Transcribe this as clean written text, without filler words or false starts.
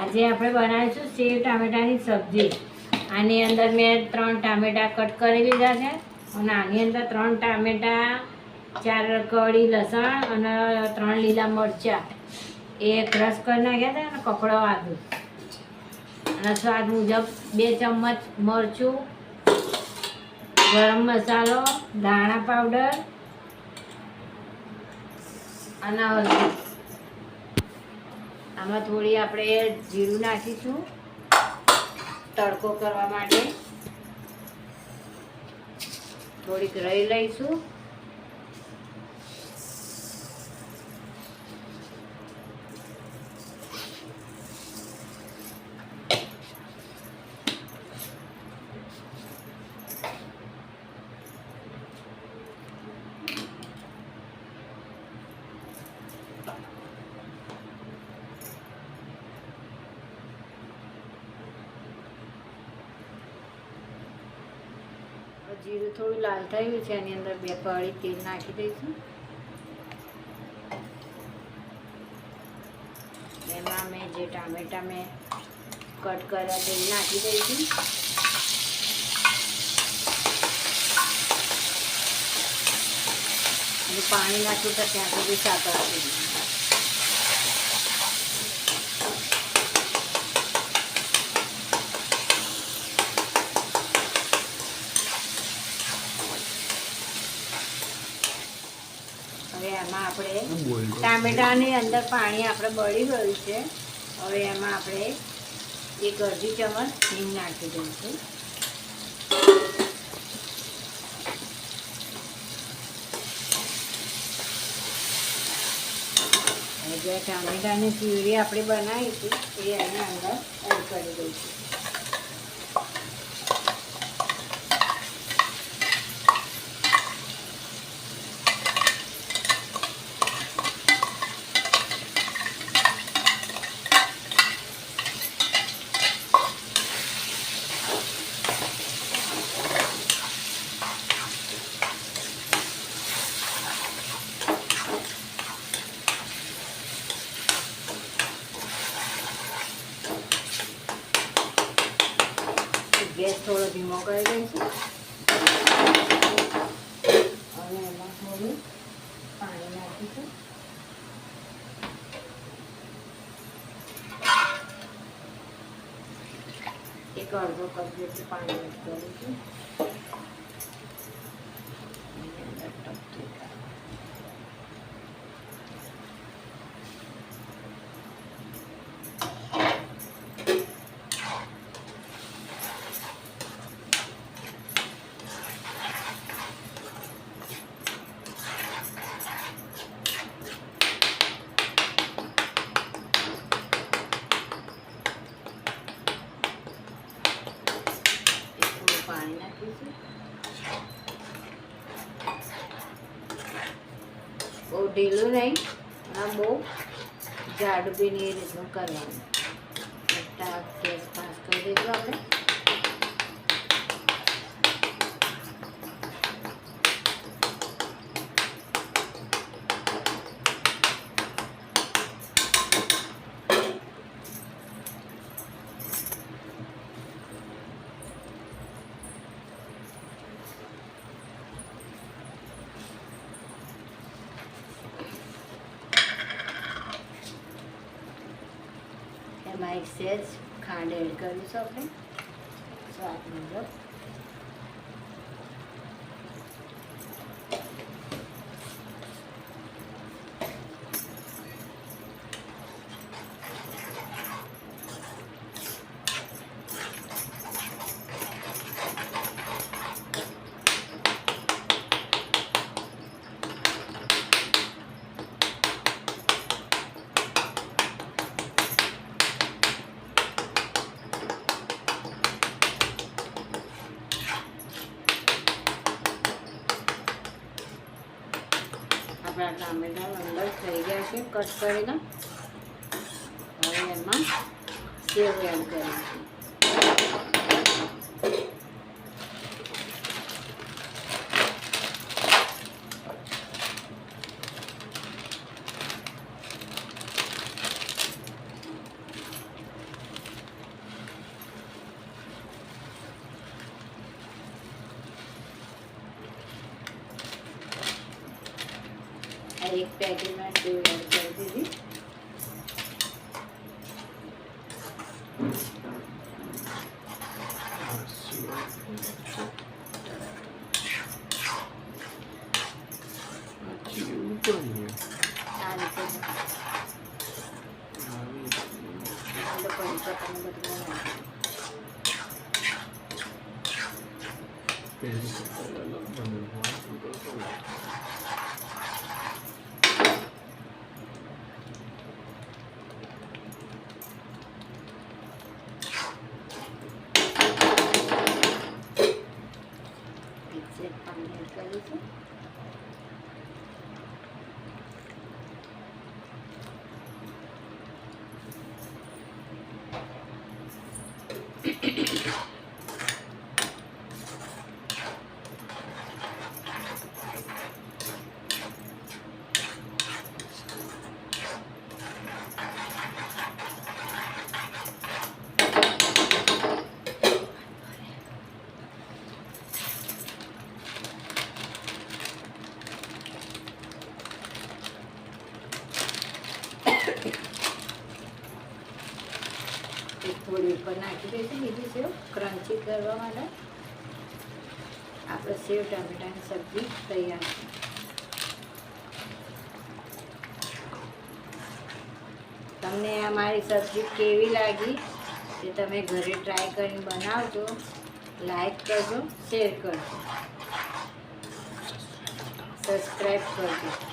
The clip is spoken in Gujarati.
આજે આપણે બનાવીશું સેવ ટામેટાની સબ્જી. આની અંદર મેં 3 ટામેટા કટ કરી લીધા છે અને આની અંદર 3 ટામેટા, 4 કળી લસણ અને 3 લીલા મરચાં એ ક્રશ કરી નાખ્યા હતા અને કકડો આદુ અને સ્વાદ મુજબ 2 ચમચ મરચું, ગરમ મસાલો, ધાણા પાવડર અને હળદી. આમાં થોડી આપણે જીરું નાખીશું તડકો કરવા માટે. થોડીક રહી લઈશું. જીરું થોડું લાલ થયું છે, એની અંદર 2 કળી તેલ નાખી દઈશું. એમાં મેં જે ટામેટા મેં કટ કર્યા તે નાખી દઈશું. અને પાણી નાખ્યું તો ત્યાં સુધી સાતળશું. હવે એમાં આપણે ટામેટાની અંદર પાણી આપણે બળી ગયું છે. હવે એમાં આપણે 1 અડધી ચમચ હિંગ નાખી દઈશું. જે ટામેટાની પ્યુરી આપણે બનાવી હતી એ એની અંદર એડ કરી દઈશું. ગેસ થોડો ધીમો કરી દઈશું. હવે એમાં થોડું પાણી નાખીશું. એક અડધો કપ જેટલું પાણી એડ કરીશું. પાણી નાખીશું. બહુ ઢીલું નહીં અને બહુ જાડું બી નહીં, એ રીતનું કરવાનું. ગેસ પાસ કરી દઈશું આપણે. એમાં 1 સહેજ ખાંડ એડ કરીશું આપણે સ્વાદ મુજબ. આપણા ટામેટા અંદર થઈ ગયા છે કટ કરીને. હવે એમાં સેવ એડ કરીશું. એક પેકેટમાં સેવ એડ કરી દીધી. આ રીતે પાણી એડ કરીશું. થોડી ઉપર નાખી દઈશું બીજી સેવ ક્રન્ચી કરવા માટે. આપણે સેવ ટામેટાની સબ્જી તૈયાર છે. તમને આ મારી સબ્જી કેવી લાગી તે તમે ઘરે ટ્રાય કરીને બનાવજો. લાઈક કરજો, શેર કરજો, સબસ્ક્રાઈબ કરજો.